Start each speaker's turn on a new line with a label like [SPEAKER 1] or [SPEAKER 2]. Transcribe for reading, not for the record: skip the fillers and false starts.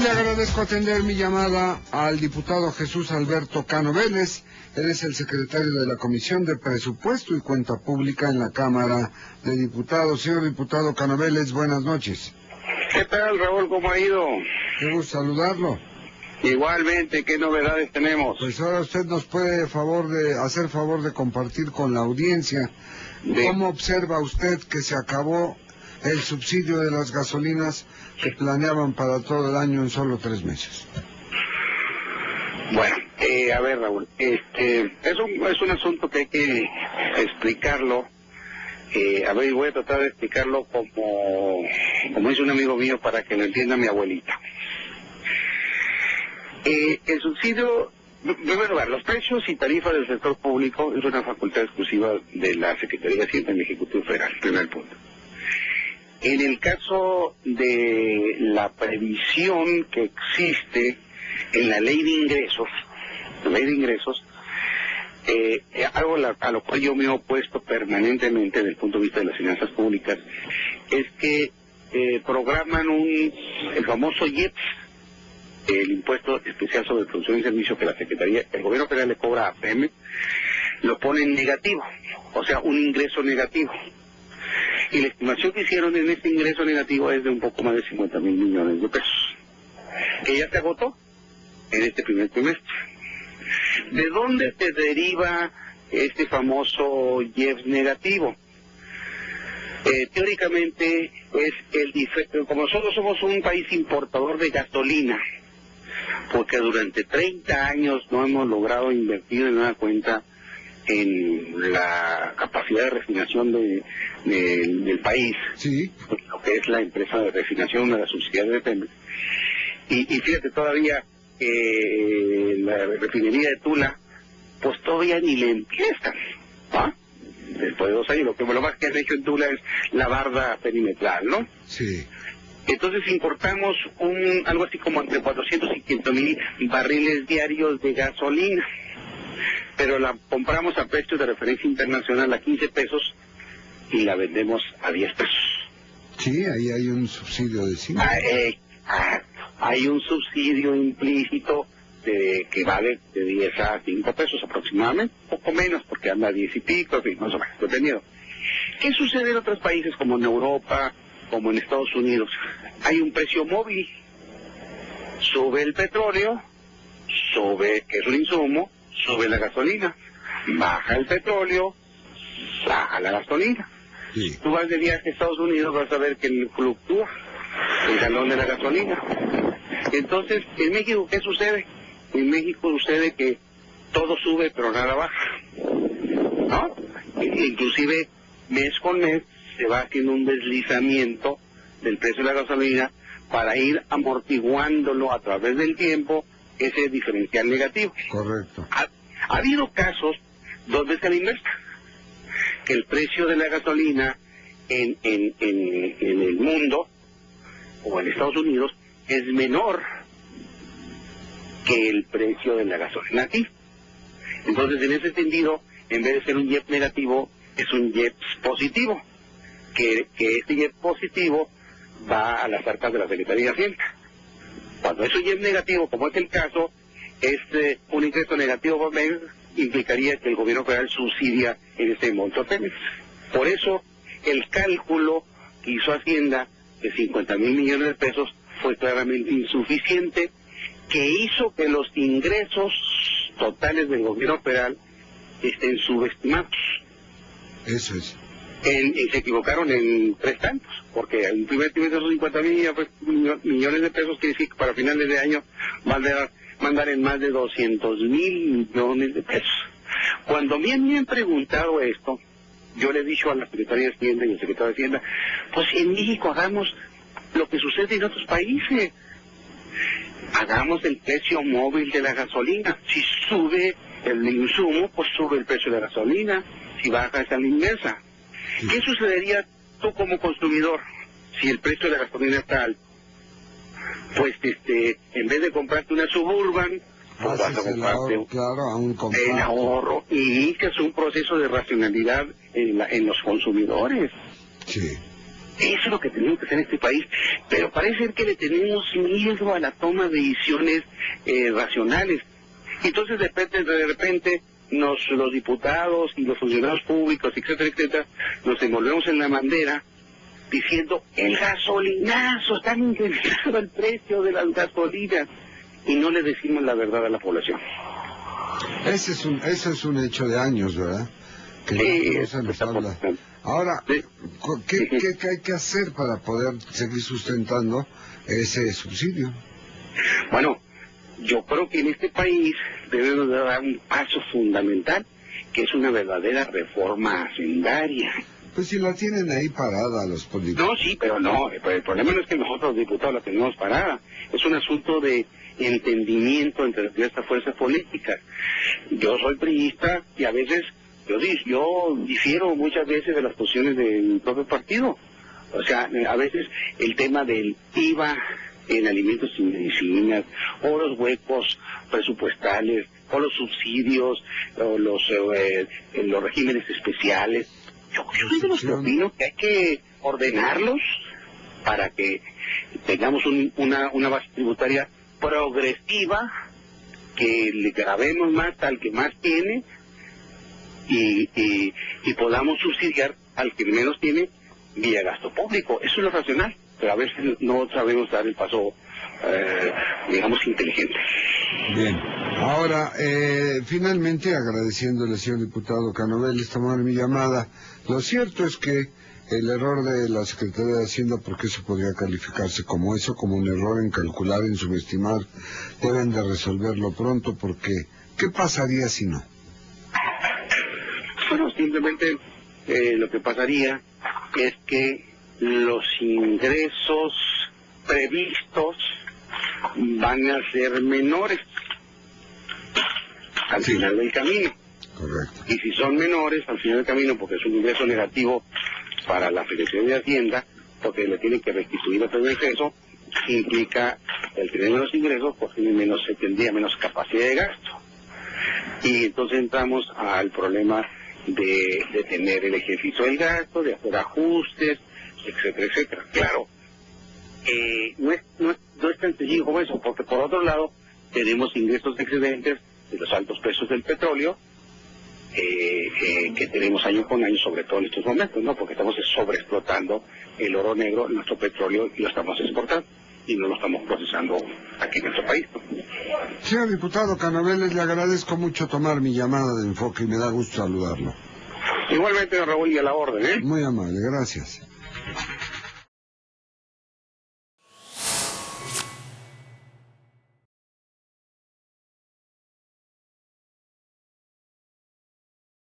[SPEAKER 1] le agradezco atender mi llamada al diputado Jesús Alberto Cano Vélez. Él es el secretario de la Comisión de Presupuesto y Cuenta Pública en la Cámara de Diputados. Señor diputado Cano Vélez, buenas noches.
[SPEAKER 2] ¿Qué tal, Raúl? ¿Cómo ha ido?
[SPEAKER 1] Qué gusto saludarlo.
[SPEAKER 2] Igualmente, ¿qué novedades tenemos?
[SPEAKER 1] Pues ahora usted nos puede hacer favor de compartir con la audiencia cómo observa usted que se acabó el subsidio de las gasolinas que planeaban para todo el año en solo 3 meses.
[SPEAKER 2] Bueno, a ver, Raúl, es un asunto que hay que explicarlo. Voy a tratar de explicarlo como dice un amigo mío para que lo entienda mi abuelita. El subsidio, en primer lugar, los precios y tarifas del sector público es una facultad exclusiva de la Secretaría de Hacienda del Ejecutivo Federal, primer punto. En el caso de la previsión que existe en la ley de ingresos, algo a lo cual yo me he opuesto permanentemente desde el punto de vista de las finanzas públicas, es que programan el famoso IEPS, el impuesto especial sobre producción y servicio que el gobierno federal le cobra a Pemex, lo pone en negativo, o sea, un ingreso negativo. Y la estimación que hicieron en este ingreso negativo es de un poco más de 50,000 millones de pesos, que ya se agotó en este primer trimestre. ¿De dónde se deriva este famoso IEPS negativo? Teóricamente como nosotros somos un país importador de gasolina, porque durante 30 años no hemos logrado invertir en una cuenta en la capacidad de refinación del país,
[SPEAKER 1] sí,
[SPEAKER 2] lo que es la empresa de refinación de las subsidiarias de Pemex. Y fíjate, todavía la refinería de Tula, pues todavía ni le empiezan, ¿ah? Después de 2 años, lo más que han hecho en Tula es la barda perimetral, ¿no?
[SPEAKER 1] Sí.
[SPEAKER 2] Entonces importamos algo así como entre 400 y 500,000 barriles diarios de gasolina, pero la compramos a precios de referencia internacional a 15 pesos y la vendemos a 10 pesos.
[SPEAKER 1] Sí, ahí hay un subsidio de 5.
[SPEAKER 2] Hay un subsidio implícito que vale de 10 a 5 pesos aproximadamente, poco menos porque anda a 10 y pico, en fin, más o menos, dependiendo. ¿Qué sucede en otros países como en Europa, como en Estados Unidos? Hay un precio móvil, sube el petróleo, que es un insumo, sube la gasolina, baja el petróleo, baja la gasolina.
[SPEAKER 1] Sí.
[SPEAKER 2] Tú vas de viaje a Estados Unidos, vas a ver que fluctúa el galón de la gasolina. Entonces, en México, ¿qué sucede? En México sucede que todo sube pero nada baja, ¿no? Inclusive mes con mes se va haciendo un deslizamiento del precio de la gasolina para ir amortiguándolo a través del tiempo, ese diferencial negativo.
[SPEAKER 1] Correcto.
[SPEAKER 2] Ha habido casos donde se le inversa, que el precio de la gasolina en el mundo o en Estados Unidos es menor que el precio de la gasolina aquí. Entonces, en ese sentido, en vez de ser un IEPS negativo, es un IEPS positivo, que este IEPS positivo va a las arcas de la Secretaría de Hacienda. Cuando es un IEPS negativo, como es el caso, un ingreso negativo por mes implicaría que el gobierno federal subsidia en ese monto Pemex. Por eso, el cálculo que hizo Hacienda de 50,000 millones de pesos fue claramente insuficiente, que hizo que los ingresos totales del gobierno federal estén subestimados.
[SPEAKER 1] Eso es.
[SPEAKER 2] Y se equivocaron en 3 tantos, porque el primer trimestre esos 50,000 millones de pesos quiere decir que para finales de año van a mandar en más de 200,000 millones de pesos. Cuando me han preguntado esto, yo le he dicho a la Secretaría de Hacienda y al secretario de Hacienda, pues en México hagamos lo que sucede en otros países. Hagamos el precio móvil de la gasolina. Si sube el insumo, pues sube el precio de la gasolina. Si baja, es a la inversa. ¿Qué sucedería tú como consumidor si el precio de la gasolina está alto? Pues en vez de comprarte una Suburban, pues vas a comprarte el ahorro y inicias un proceso de racionalidad en los consumidores.
[SPEAKER 1] Sí.
[SPEAKER 2] Eso es lo que tenemos que hacer en este país, pero parece ser que le tenemos miedo a la toma de decisiones racionales. Entonces de repente los diputados y los funcionarios públicos, etcétera, etcétera, nos envolvemos en la bandera diciendo el gasolinazo, está incrementando el precio de las gasolinas, y no le decimos la verdad a la población.
[SPEAKER 1] Ese es un hecho de años, ¿verdad? Que no se nos habla. Ahora, ¿qué hay que hacer para poder seguir sustentando ese subsidio?
[SPEAKER 2] Bueno, yo creo que en este país debemos dar un paso fundamental, que es una verdadera reforma hacendaria.
[SPEAKER 1] Pues si la tienen ahí parada los políticos.
[SPEAKER 2] No, sí, pero no, el problema no es que nosotros los diputados la tenemos parada, es un asunto de entendimiento entre estas fuerzas políticas. Yo soy priista y a veces yo difiero muchas veces de las posiciones del propio partido. O sea, a veces el tema del IVA en alimentos y medicinas, o los huecos presupuestales, o los subsidios, o los regímenes especiales. Yo soy de los que opino que hay que ordenarlos para que tengamos una base tributaria progresiva, que le grabemos más al que más tiene y podamos subsidiar al que menos tiene vía gasto público. Eso es lo racional, pero a veces no sabemos dar el paso, digamos, inteligente.
[SPEAKER 1] Bien. Ahora, finalmente, agradeciéndole, señor diputado Canoveles, tomar mi llamada. Lo cierto es que el error de la Secretaría de Hacienda, porque eso podría calificarse como eso, como un error en calcular, en subestimar, deben de resolverlo pronto, porque ¿qué pasaría si no?
[SPEAKER 2] Bueno, simplemente lo que pasaría es que los ingresos previstos van a ser menores al final del camino.
[SPEAKER 1] Correcto.
[SPEAKER 2] Y si son menores al final del camino, porque es un ingreso negativo para la Secretaría de Hacienda, porque le tienen que restituir otro ingreso, implica el tener menos ingresos, porque se tendría menos capacidad de gasto. Y entonces entramos al problema de tener el ejercicio del gasto, de hacer ajustes, etcétera, etcétera. Claro, no es tan sencillo como eso, porque por otro lado tenemos ingresos excedentes de los altos precios del petróleo, que tenemos año con año, sobre todo en estos momentos, ¿no? Porque estamos sobreexplotando el oro negro, nuestro petróleo, y lo estamos exportando, y no lo estamos procesando aquí en nuestro país, ¿no?
[SPEAKER 1] Señor diputado Canoveles, le agradezco mucho tomar mi llamada de Enfoque y me da gusto saludarlo.
[SPEAKER 2] Igualmente, don Raúl, y a la orden, ¿eh?
[SPEAKER 1] Muy amable, gracias.